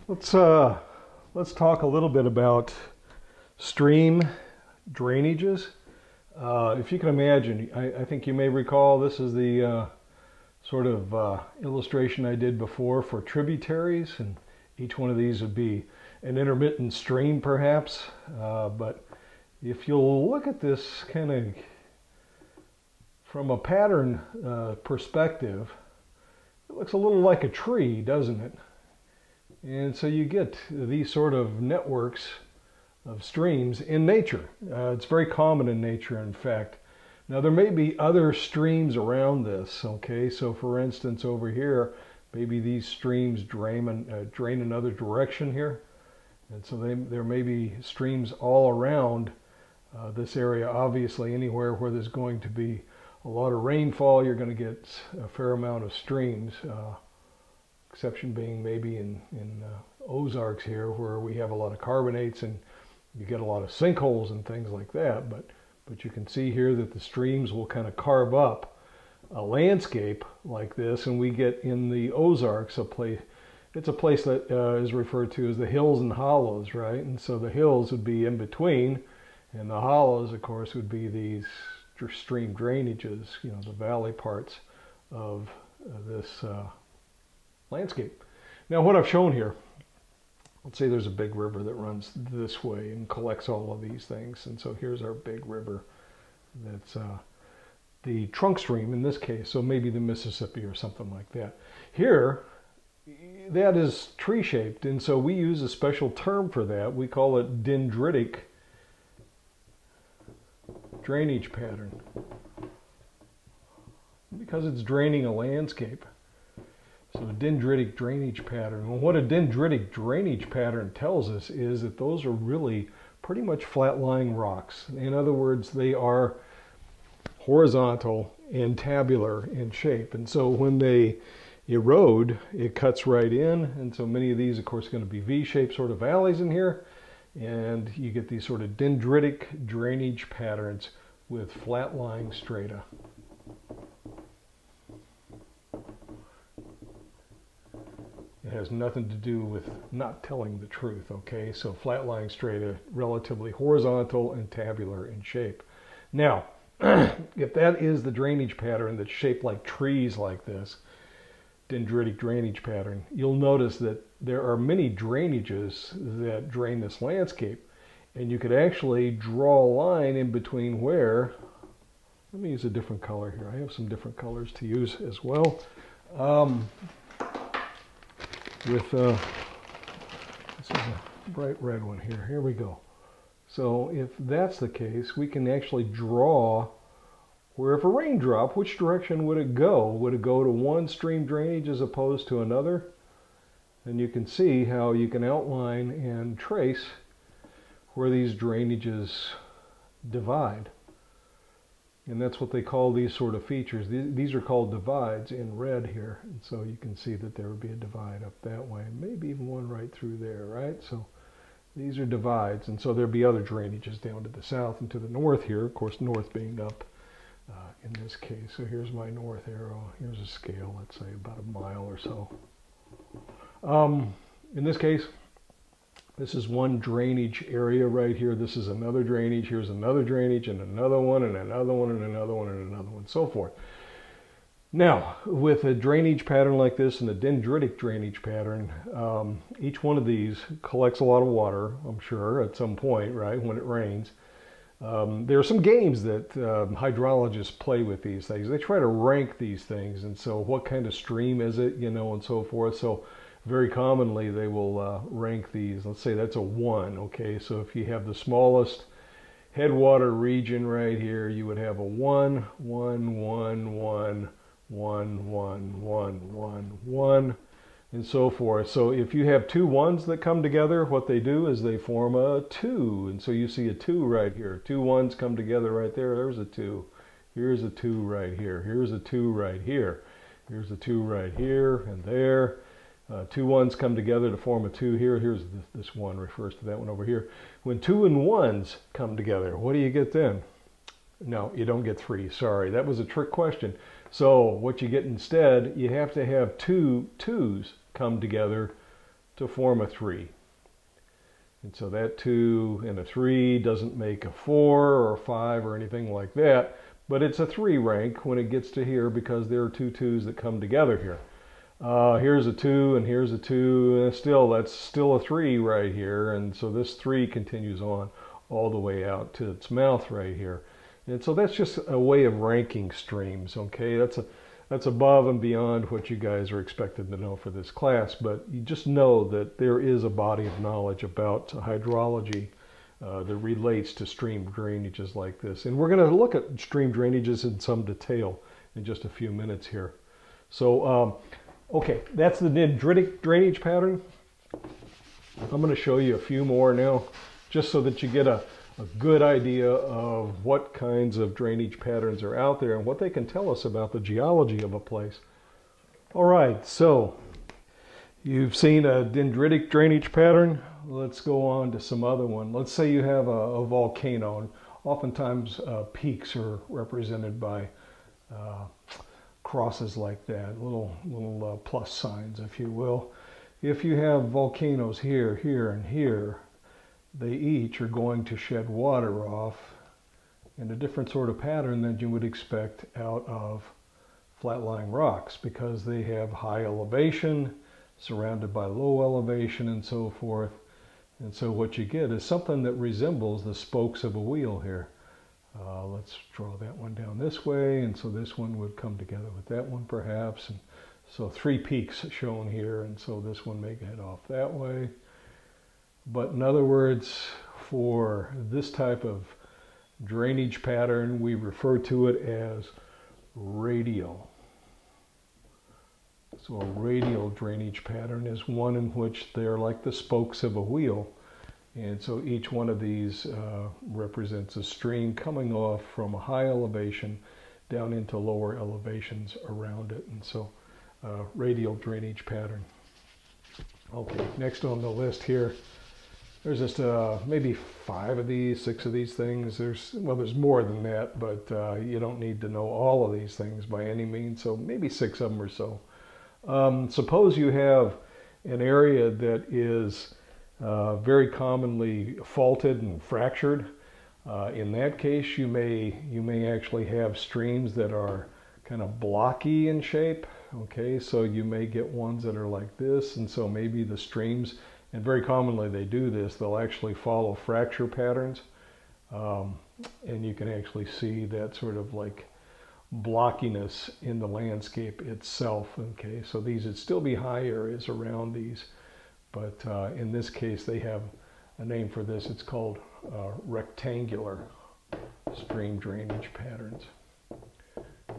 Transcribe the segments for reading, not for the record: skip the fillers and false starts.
Let's talk a little bit about stream drainages. If you can imagine, I think you may recall this is the sort of illustration I did before for tributaries, and each one of these would be an intermittent stream perhaps. But if you'll look at this kind of from a pattern perspective, it looks a little like a tree, doesn't it? And so you get these sort of networks of streams in nature. It's very common in nature, in fact. Now there may be other streams around this, okay? So for instance, over here, maybe these streams drain another direction here. And so there may be streams all around this area. Obviously, anywhere where there's going to be a lot of rainfall, you're going to get a fair amount of streams. Exception being maybe in Ozarks here, where we have a lot of carbonates and you get a lot of sinkholes and things like that. But you can see here that the streams will kind of carve up a landscape like this, and we get in the Ozarks a place. It's a place that is referred to as the hills and hollows, right? And so the hills would be in between, and the hollows, of course, would be these stream drainages, you know, the valley parts of this landscape. Now what I've shown here, let's say there's a big river that runs this way and collects all of these things. And so here's our big river that's the trunk stream in this case, so maybe the Mississippi or something like that. Here, that is tree-shaped, and so we use a special term for that. We call it dendritic drainage pattern because it's draining a landscape. So a dendritic drainage pattern. Well, what a dendritic drainage pattern tells us is that those are really pretty much flat-lying rocks. In other words, they are horizontal and tabular in shape. And so when they erode, it cuts right in. And so many of these, of course, are going to be V-shaped sort of valleys in here. And you get these sort of dendritic drainage patterns with flat-lying strata. It has nothing to do with not telling the truth, okay? So flat-lying strata, relatively horizontal and tabular in shape. Now, if that is the drainage pattern that's shaped like trees like this, dendritic drainage pattern, you'll notice that there are many drainages that drain this landscape. And you could actually draw a line in between where, let me use a different color here. I have some different colors to use as well. This is a bright red one here. Here we go. So if that's the case, we can actually draw where if a raindrop, which direction would it go? Would it go to one stream drainage as opposed to another? And you can see how you can outline and trace where these drainages divide. And that's what they call these sort of features. These are called divides in red here. And so you can see that there would be a divide up that way, maybe even one right through there, right? So these are divides. And so there'd be other drainages down to the south and to the north here, of course, north being up in this case. So here's my north arrow. Here's a scale, let's say about a mile or so. In this case, this is one drainage area right here. This is another drainage. Here's another drainage and another one and another one and another one and another one, so forth. Now, with a drainage pattern like this and a dendritic drainage pattern, each one of these collects a lot of water, I'm sure, at some point, right, when it rains. There are some games that hydrologists play with these things. They try to rank these things, and so what kind of stream is it, you know, and so forth. So very commonly they will rank these. Let's say that's a 1, okay? So if you have the smallest headwater region right here, you would have a 1, 1, 1, 1, 1, 1, 1, 1, 1, and so forth. So if you have two 1s that come together, what they do is they form a 2. And so you see a 2 right here. Two 1s come together right there. There's a 2. Here's a 2 right here. Here's a 2 right here. Here's a 2 right here and there. Two 1s come together to form a 2 here. Here's this 1 refers to that one over here. When 2 and 1s come together, what do you get then? No, you don't get 3. Sorry, that was a trick question. So what you get instead, you have to have two 2s come together to form a 3. And so that 2 and a 3 doesn't make a 4 or a 5 or anything like that, but it's a 3 rank when it gets to here because there are two 2's that come together here. Here's a 2 and here's a 2, and that's still a 3 right here, and so this 3 continues on all the way out to its mouth right here. And so that's just a way of ranking streams, okay? That's above and beyond what you guys are expected to know for this class, but you just know that there is a body of knowledge about hydrology that relates to stream drainages like this. And we're going to look at stream drainages in some detail in just a few minutes here. So, okay, that's the dendritic drainage pattern. I'm going to show you a few more now, just so that you get a good idea of what kinds of drainage patterns are out there and what they can tell us about the geology of a place. All right, so you've seen a dendritic drainage pattern. Let's go on to some other one. Let's say you have a volcano, and oftentimes peaks are represented by crosses like that, little plus signs, if you will. If you have volcanoes here, here, and here, they each are going to shed water off in a different sort of pattern than you would expect out of flat-lying rocks, because they have high elevation surrounded by low elevation and so forth. And so what you get is something that resembles the spokes of a wheel here. Let's draw that one down this way, and so this one would come together with that one perhaps. And so 3 peaks shown here, and so this one may head off that way. But in other words, for this type of drainage pattern, we refer to it as radial. So a radial drainage pattern is one in which they're like the spokes of a wheel. And so each one of these represents a stream coming off from a high elevation down into lower elevations around it. And so radial drainage pattern. Okay, next on the list here, there's just maybe 5 of these, 6 of these things. There's more than that, but you don't need to know all of these things by any means, so maybe 6 of them or so. Suppose you have an area that is very commonly faulted and fractured. In that case, you may actually have streams that are kind of blocky in shape. Okay, so you may get ones that are like this, and so maybe the streams, and very commonly they do this, they'll actually follow fracture patterns, and you can actually see that sort of like blockiness in the landscape itself. Okay, so these would still be high areas around these, but in this case they have a name for this. It's called rectangular stream drainage patterns.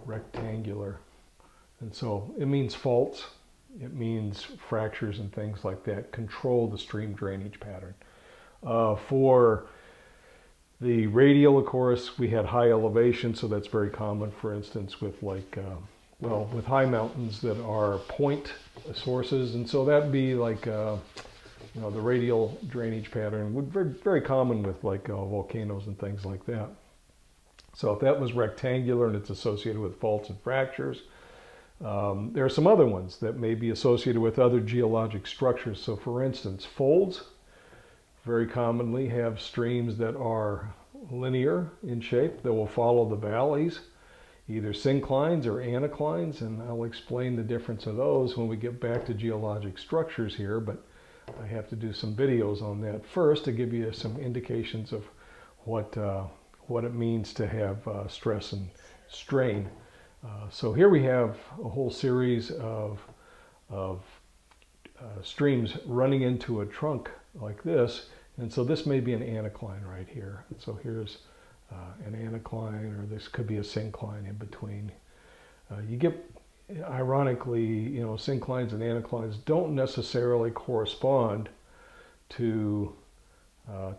Rectangular. And so it means faults, it means fractures and things like that control the stream drainage pattern. For the radial, of course, we had high elevation, so that's very common, for instance, with like, with high mountains that are point sources. And so that'd be like, the radial drainage pattern would be very common with like volcanoes and things like that. So if that was rectangular and it's associated with faults and fractures, there are some other ones that may be associated with other geologic structures. So for instance, folds very commonly have streams that are linear in shape, that will follow the valleys, either synclines or anticlines, and I'll explain the difference of those when we get back to geologic structures here, but I have to do some videos on that first to give you some indications of what it means to have stress and strain. So here we have a whole series of streams running into a trunk like this, and so this may be an anticline right here. And so here's an anticline, or this could be a syncline in between. You get, ironically, synclines and anticlines don't necessarily correspond to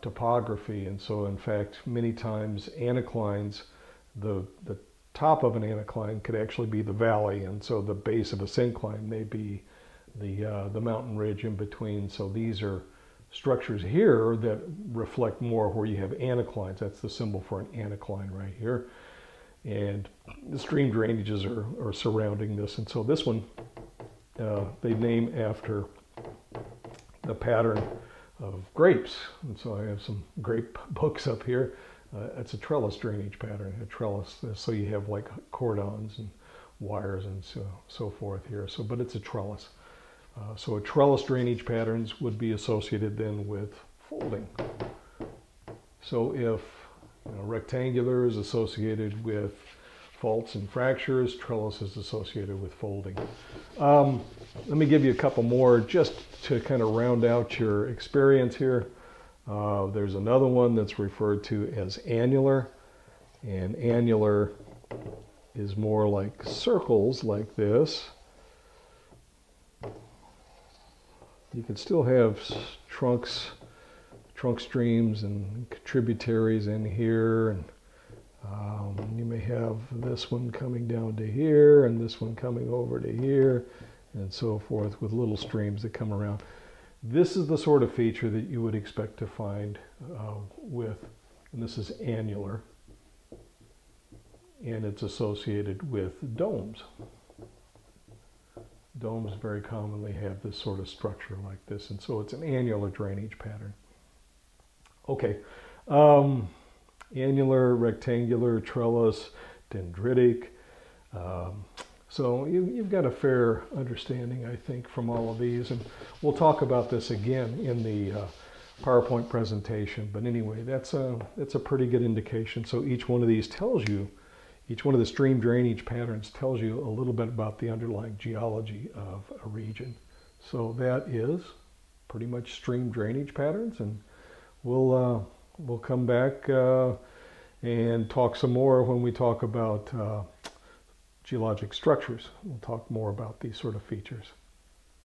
topography, and so in fact many times anticlines, the top of an anticline could actually be the valley, and so the base of a syncline may be the mountain ridge in between. So these are structures here that reflect more where you have anticlines. That's the symbol for an anticline right here, and the stream drainages are surrounding this. And so this one they name after a pattern of grapes. And so I have some grape books up here. It's a trellis drainage pattern, a trellis. So you have like cordons and wires and so forth here. So, but it's a trellis. So a trellis drainage patterns would be associated then with folding. So if rectangular is associated with faults and fractures, trellis is associated with folding. Let me give you a couple more just to kind of round out your experience here. There's another one that's referred to as annular, and annular is more like circles like this. You can still have trunk streams and tributaries in here, and you may have this one coming down to here and this one coming over to here and so forth, with little streams that come around. This is the sort of feature that you would expect to find and this is annular, and it's associated with domes. Domes very commonly have this sort of structure like this, and so it's an annular drainage pattern. Okay, annular, rectangular, trellis, dendritic. So you've got a fair understanding, I think, from all of these, and we'll talk about this again in the PowerPoint presentation. But anyway, that's a pretty good indication. So each one of these tells you, each one of the stream drainage patterns tells you a little bit about the underlying geology of a region. So that is pretty much stream drainage patterns, and we'll come back and talk some more when we talk about geologic structures. We'll talk more about these sort of features.